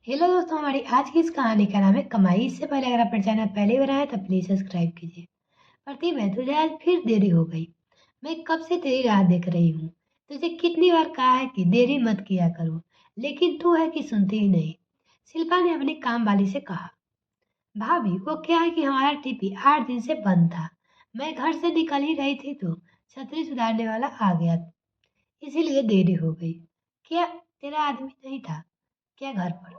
Hello दोस्तों, हमारी आज की इस कहानी का नाम है कमाई। इससे पहले अगर आपने चैनल पहले बनाया तो प्लीज सब्सक्राइब कीजिए। प्रतिभा, तुझे आज फिर देरी हो गई। मैं कब से तेरी राह देख रही हूँ। तुझे कितनी बार कहा है कि देरी मत किया करो, लेकिन तू है कि सुनती ही नहीं। शिल्पा ने अपनी काम वाली से कहा। भाभी, वो क्या है कि हमारा टीपी 8 दिन से बंद था। मैं घर से निकल ही रही थी तो छतरी सुधारने वाला आ गया, इसीलिए देरी हो गई। क्या तेरा आदमी नहीं था क्या घर पर?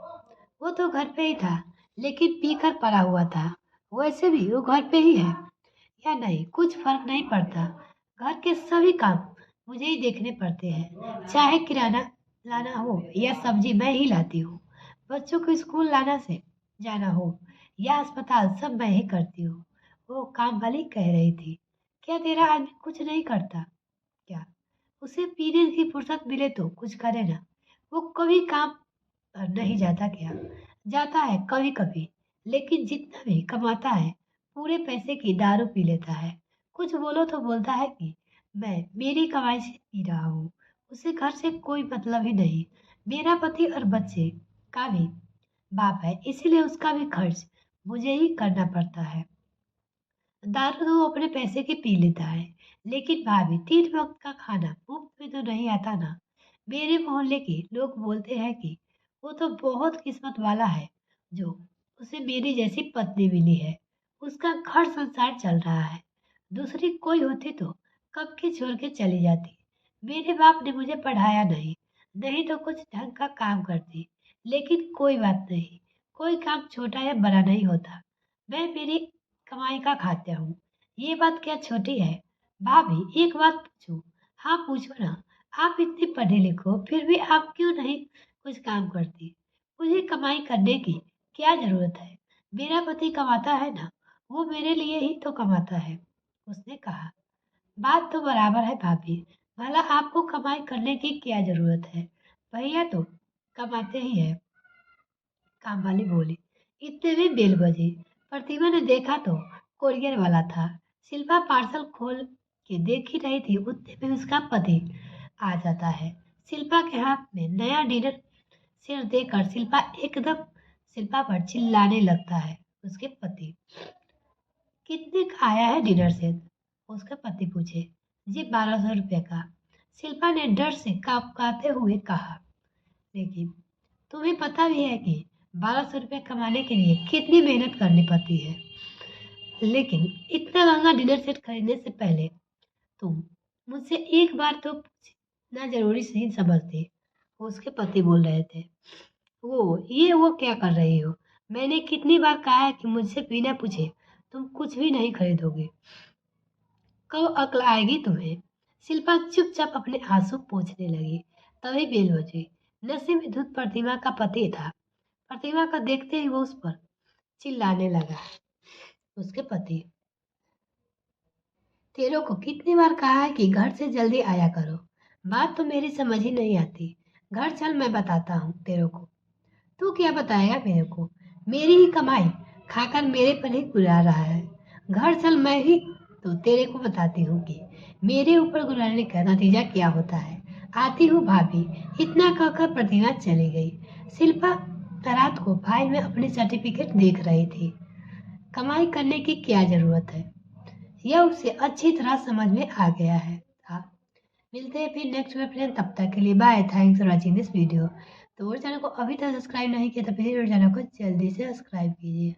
वो तो घर पे ही था, लेकिन पीकर पड़ा हुआ था। वैसे भी वो घर पे ही है या नहीं, कुछ फर्क नहीं पड़ता। घर के सभी काम मुझे ही देखने पड़ते हैं, चाहे किराना लाना हो या सब्जी मैं ही लाती हूँ। बच्चों को स्कूल लाना से जाना हो या अस्पताल, सब मैं ही करती हूँ। वो काम वाली कह रही थी। क्या तेरा आदमी कुछ नहीं करता क्या? उसे पीने की फुर्सत मिले तो कुछ करे ना। वो कभी काम पर नहीं जाता क्या? जाता है कभी कभी, लेकिन जितना भी कमाता है पूरे पैसे की दारू पी लेता है। कुछ बोलो तो बोलता है कि मैं मेरी कमाई से पी रहा हूँ। उसे घर से कोई मतलब ही नहीं। मेरा पति और बच्चे का भी बाप है, इसीलिए उसका भी खर्च मुझे ही करना पड़ता है। दारू तो वो अपने पैसे की पी लेता है, लेकिन भाभी 3 वक्त का खाना मुफ्त में तो नहीं आता ना। मेरे मोहल्ले के लोग बोलते हैं कि वो तो बहुत किस्मत वाला है जो उसे मेरी जैसी पत्नी मिली है। उसका घर संसार चल रहा है। दूसरी कोई होती तो कब की छोड़ के चली जाती। मेरे बाप ने मुझे पढ़ाया नहीं, नहीं तो कुछ ढंग का काम करती। लेकिन कोई बात नहीं, कोई काम छोटा या बड़ा नहीं होता। मैं मेरी कमाई का खाते हूँ। ये बात क्या छोटी है? भाभी, एक बात पूछूं? हाँ पूछो ना। आप इतनी पढ़े लिखो फिर भी आप क्यों नहीं कुछ काम करती? मुझे कमाई करने की क्या जरूरत है? मेरा पति कमाता है ना, वो मेरे लिए ही तो कमाता है। उसने कहा। बात तो बराबर है भाभी। भला आपको कमाई करने की क्या जरूरत है? भैया तो कमाते ही है, काम वाली बोली। इतने में बेल बजी। प्रतिभा ने देखा तो कोरियर वाला था। शिल्पा पार्सल खोल के देख ही रही थी, उतने में उसका पति आ जाता है। शिल्पा के हाथ में नया डिनर सेट देकर एकदम शिल्पा पर चिल्लाने लगता है। उसके पति, कितने का आया है डिनर सेट? उसके पति पूछे। जी 1200 रुपये का। शिल्पा ने डर से कांपते हुए कहा। लेकिन तुम्हें पता भी है कि 1200 रुपये कमाने के लिए कितनी मेहनत करनी पड़ती है। लेकिन इतना महंगा डिनर सेट खरीदने से पहले तुम मुझसे एक बार तो पूछना जरूरी नहीं समझते? उसके पति बोल रहे थे। वो क्या कर रही हो? मैंने कितनी बार कहा है कि मुझसे बिना पूछे तुम कुछ भी नहीं खरीदोगे। कब अक्ल आएगी तुम्हें? शिल्पा चुपचाप अपने आंसू पोंछने लगी। तभी बेल बजी। नशे में धुत प्रतिमा का पति था। प्रतिमा का देखते ही वो उस पर चिल्लाने लगा। उसके पति, तेरे को कितनी बार कहा है कि घर से जल्दी आया करो। बात तो मेरी समझ ही नहीं आती। घर चल, मैं बताता हूँ तेरे को। तू क्या बताएगा मेरे को? मेरी ही कमाई खाकर मेरे पर ही गुजार रहा है। घर चल, मैं ही तो तेरे को बताती हूँ कि मेरे ऊपर गुजारने का नतीजा क्या होता है। आती हूँ भाभी। इतना कहकर प्रतिमा चली गई। शिल्पा रात को फाइल में अपने सर्टिफिकेट देख रही थी। कमाई करने की क्या जरूरत है, यह उसे अच्छी तरह समझ में आ गया है था। मिलते हैं फिर नेक्स्ट में फ्रेंड, तब तक के लिए bye. Thanks for watching this video. तो और चैनल को अभी तक सब्सक्राइब नहीं किया तो प्लीज और चैनल को जल्दी से सब्सक्राइब कीजिए।